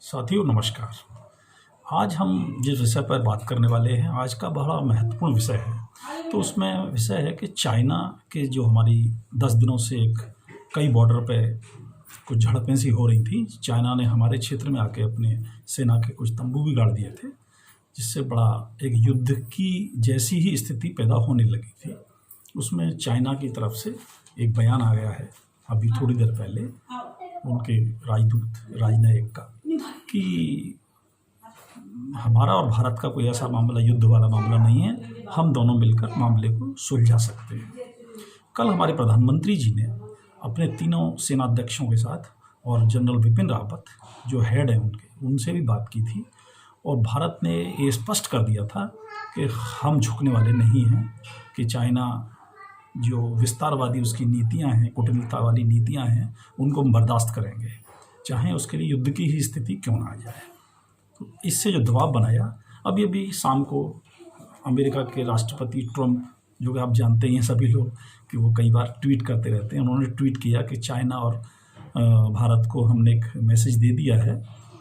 साथियों नमस्कार। आज हम जिस विषय पर बात करने वाले हैं, आज का बड़ा महत्वपूर्ण विषय है। तो उसमें विषय है कि चाइना के जो हमारी 10 दिनों से एक कई बॉर्डर पे कुछ झड़पें सी हो रही थी। चाइना ने हमारे क्षेत्र में आके अपने सेना के कुछ तंबू भी गाड़ दिए थे, जिससे बड़ा एक युद्ध की जैसी ही स्थिति पैदा होने लगी थी। उसमें चाइना की तरफ से एक बयान आ गया है अभी थोड़ी देर पहले उनके राजनयिक का, कि हमारा और भारत का कोई ऐसा मामला, युद्ध वाला मामला नहीं है, हम दोनों मिलकर मामले को सुलझा सकते हैं। कल हमारे प्रधानमंत्री जी ने अपने तीनों सेनाध्यक्षों के साथ और जनरल बिपिन रावत जो हेड हैं उनसे भी बात की थी, और भारत ने ये स्पष्ट कर दिया था कि हम झुकने वाले नहीं हैं, कि चाइना जो विस्तारवादी उसकी नीतियां हैं, कूटनीतिता वाली नीतियां हैं, उनको हम बर्दाश्त करेंगे, चाहे उसके लिए युद्ध की ही स्थिति क्यों ना आ जाए। तो इससे जो दबाव बनाया, अभी शाम को अमेरिका के राष्ट्रपति ट्रम्प, जो कि आप जानते ही हैं सभी लोग कि वो कई बार ट्वीट करते रहते हैं, उन्होंने ट्वीट किया कि चाइना और भारत को हमने एक मैसेज दे दिया है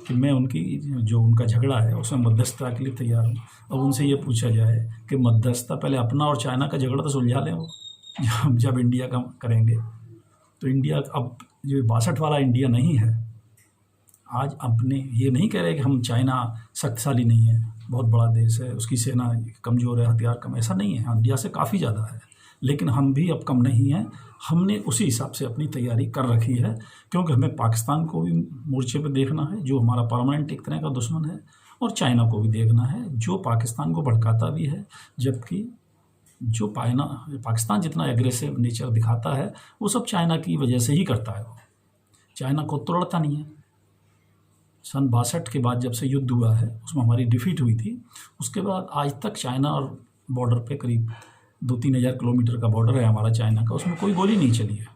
कि मैं उनकी जो उनका झगड़ा है उसमें मध्यस्थता के लिए तैयार हूँ। अब उनसे ये पूछा जाए कि मध्यस्थता पहले अपना और चाइना का झगड़ा तो सुलझा लें वो, जब इंडिया का करेंगे। तो इंडिया अब जो 62 वाला इंडिया नहीं है। आज अपने ये नहीं कह रहे कि हम चाइना शक्तिशाली नहीं है, बहुत बड़ा देश है, उसकी सेना कमज़ोर है, हथियार कम, ऐसा नहीं है, इंडिया से काफ़ी ज़्यादा है, लेकिन हम भी अब कम नहीं हैं। हमने उसी हिसाब से अपनी तैयारी कर रखी है, क्योंकि हमें पाकिस्तान को भी मोर्चे पे देखना है, जो हमारा परमानेंट एक तरह का दुश्मन है, और चाइना को भी देखना है, जो पाकिस्तान को भड़काता भी है। जबकि जो पाकिस्तान जितना एग्रेसिव नेचर दिखाता है, वो सब चाइना की वजह से ही करता है। वो चाइना को तोड़ता नहीं है। सन 62 के बाद जब से युद्ध हुआ है, उसमें हमारी डिफीट हुई थी, उसके बाद आज तक चाइना और बॉर्डर पे करीब 2-3 हज़ार किलोमीटर का बॉर्डर है हमारा चाइना का, उसमें कोई गोली नहीं चली है,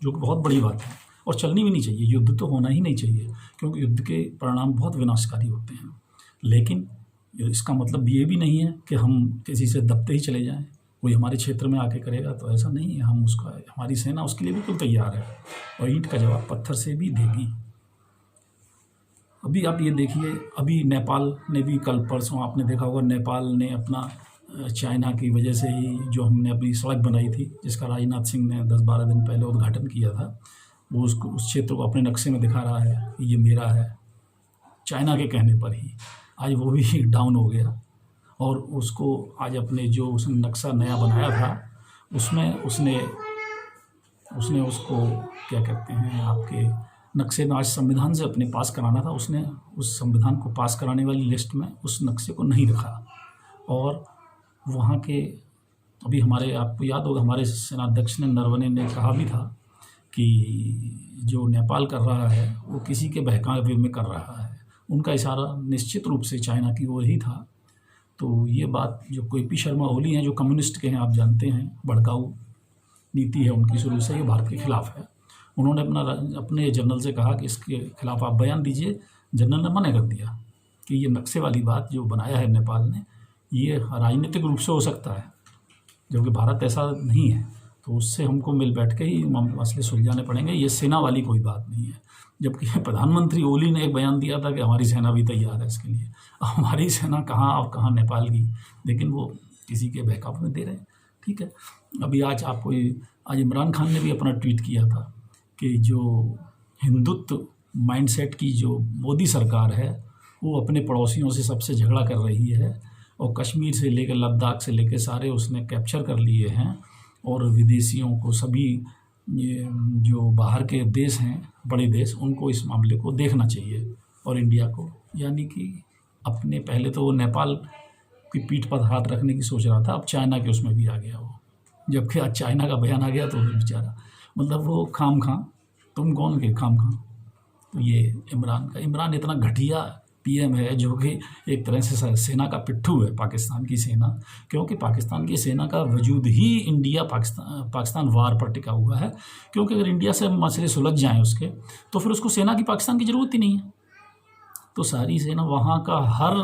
जो कि बहुत बड़ी बात है, और चलनी भी नहीं चाहिए। युद्ध तो होना ही नहीं चाहिए, क्योंकि युद्ध के परिणाम बहुत विनाशकारी होते हैं। लेकिन इसका मतलब ये भी नहीं है कि हम किसी से दबते ही चले जाएं, कोई हमारे क्षेत्र में आके करेगा तो ऐसा नहीं है। हम उसका, हमारी सेना उसके लिए बिल्कुल तैयार है, और ईंट का जवाब पत्थर से भी देगी। अभी आप ये देखिए, अभी नेपाल ने भी कल परसों आपने देखा होगा, नेपाल ने अपना चाइना की वजह से ही जो हमने अपनी सड़क बनाई थी, जिसका राजनाथ सिंह ने 10-12 दिन पहले उद्घाटन किया था, वो उस क्षेत्र को अपने नक्शे में दिखा रहा है कि ये मेरा है। चाइना के कहने पर ही आज वो भी डाउन हो गया, और उसको आज अपने जो उसने नक्शा नया बनाया था, उसमें उसने उसको क्या कहते हैं, आपके नक्शे में आज संविधान से अपने पास कराना था, उसने उस संविधान को पास कराने वाली लिस्ट में उस नक्शे को नहीं रखा। और वहाँ के अभी हमारे, आपको याद होगा, हमारे सेनाध्यक्ष ने, नरवणे ने कहा भी था कि जो नेपाल कर रहा है वो किसी के बहकावे में कर रहा है। उनका इशारा निश्चित रूप से चाइना की ओर ही था। तो ये बात जो केपी शर्मा ओली हैं, जो कम्युनिस्ट के हैं, आप जानते हैं, भड़काऊ नीति है उनकी शुरू से, ये भारत के खिलाफ है। उन्होंने अपने जनरल से कहा कि इसके खिलाफ आप बयान दीजिए। जनरल ने मना कर दिया कि ये नक्शे वाली बात जो बनाया है नेपाल ने, ये राजनीतिक रूप से हो सकता है, जबकि भारत ऐसा नहीं है, तो उससे हमको मिल बैठ के ही मसले सुलझाने पड़ेंगे, ये सेना वाली कोई बात नहीं है। जबकि प्रधानमंत्री ओली ने एक बयान दिया था कि हमारी सेना भी तैयार है इसके लिए। हमारी सेना कहाँ और कहाँ नेपाल की, लेकिन वो किसी के बहकावे में दे रहे हैं। ठीक है। अभी आज इमरान खान ने भी अपना ट्वीट किया था कि जो हिंदुत्व माइंडसेट की जो मोदी सरकार है, वो अपने पड़ोसियों से सबसे झगड़ा कर रही है, और कश्मीर से लेकर लद्दाख से लेकर सारे उसने कैप्चर कर लिए हैं, और विदेशियों को, सभी ये जो बाहर के देश हैं, बड़े देश, उनको इस मामले को देखना चाहिए, और इंडिया को, यानी कि अपने, पहले तो वो नेपाल की पीठ पर हाथ रखने की सोच रहा था, अब चाइना के उसमें भी आ गया वो। जबकि आज चाइना का बयान आ गया तो बेचारा, मतलब वो खाम खा, तुम कौन के खाम खा। तो ये इमरान इतना घटिया पीएम है, जो कि एक तरह से सेना का पिट्ठू है, पाकिस्तान की सेना, क्योंकि पाकिस्तान की सेना का वजूद ही इंडिया पाकिस्तान वार पर टिका हुआ है। क्योंकि अगर इंडिया से मसले सुलझ जाएं उसके, तो फिर उसको सेना की पाकिस्तान की ज़रूरत ही नहीं है। तो सारी सेना, वहाँ का हर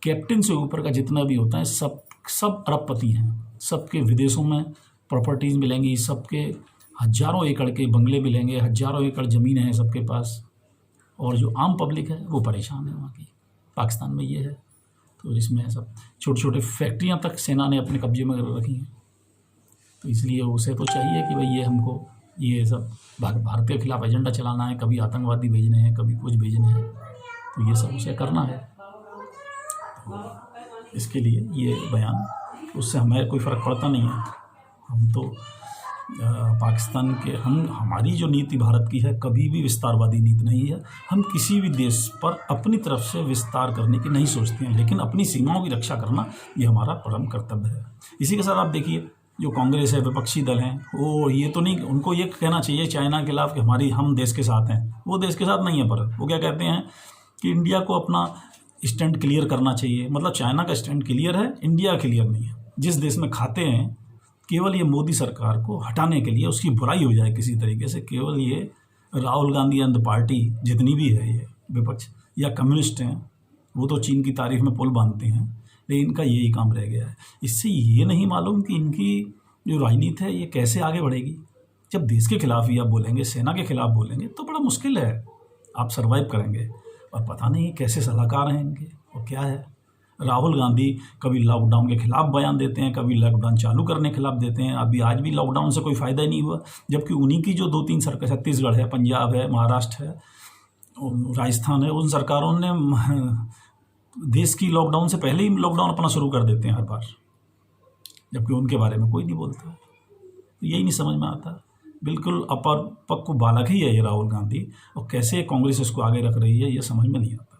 कैप्टन से ऊपर का जितना भी होता है, सब अरबपति हैं, सबके विदेशों में प्रॉपर्टीज़ मिलेंगी, सबके हज़ारों एकड़ के बंगले मिलेंगे, हज़ारों एकड़ ज़मीन है सबके पास। और जो आम पब्लिक है वो परेशान है वहाँ की। पाकिस्तान में ये है। तो इसमें सब छोटे छोटे फैक्ट्रियाँ तक सेना ने अपने कब्जे में रखी हैं। तो इसलिए उसे तो चाहिए कि भाई ये हमको ये सब भारत के खिलाफ एजेंडा चलाना है, कभी आतंकवादी भेजने हैं, कभी कुछ भेजने हैं, तो ये सब उसे करना है। तो इसके लिए ये बयान, उससे हमें कोई फ़र्क पड़ता नहीं है। हम तो पाकिस्तान के हमारी जो नीति भारत की है कभी भी विस्तारवादी नीति नहीं है। हम किसी भी देश पर अपनी तरफ से विस्तार करने की नहीं सोचते हैं, लेकिन अपनी सीमाओं की रक्षा करना ये हमारा परम कर्तव्य है। इसी के साथ आप देखिए जो कांग्रेस है, विपक्षी दल हैं, वो ये तो नहीं, उनको ये कहना चाहिए चाइना के खिलाफ कि हम देश के साथ हैं। वो देश के साथ नहीं है, पर वो क्या कहते हैं कि इंडिया को अपना स्टैंड क्लियर करना चाहिए। मतलब चाइना का स्टैंड क्लियर है, इंडिया क्लियर नहीं है। जिस देश में खाते हैं, केवल ये मोदी सरकार को हटाने के लिए, उसकी बुराई हो जाए किसी तरीके से, केवल ये Rahul Gandhi and the party जितनी भी है ये विपक्ष या कम्युनिस्ट हैं, वो तो चीन की तारीफ में पुल बांधते हैं, लेकिन इनका यही काम रह गया है। इससे ये नहीं मालूम कि इनकी जो राजनीति है ये कैसे आगे बढ़ेगी। जब देश के खिलाफ ही आप बोलेंगे, सेना के खिलाफ बोलेंगे, तो बड़ा मुश्किल है आप सर्वाइव करेंगे। और पता नहीं कैसे सलाहकार हैं इनके और क्या है। राहुल गांधी कभी लॉकडाउन के खिलाफ बयान देते हैं, कभी लॉकडाउन चालू करने के खिलाफ देते हैं। अभी आज भी लॉकडाउन से कोई फ़ायदा ही नहीं हुआ, जबकि उन्हीं की जो 2-3 सरकार, छत्तीसगढ़ है, पंजाब है, महाराष्ट्र है, राजस्थान है, उन सरकारों ने देश की लॉकडाउन से पहले ही लॉकडाउन अपना शुरू कर देते हैं हर बार, जबकि उनके बारे में कोई नहीं बोलता। तो यही नहीं समझ में आता। बिल्कुल अपरिपक्व बालक ही है ये राहुल गांधी, और कैसे कांग्रेस इसको आगे रख रही है ये समझ में नहीं आता।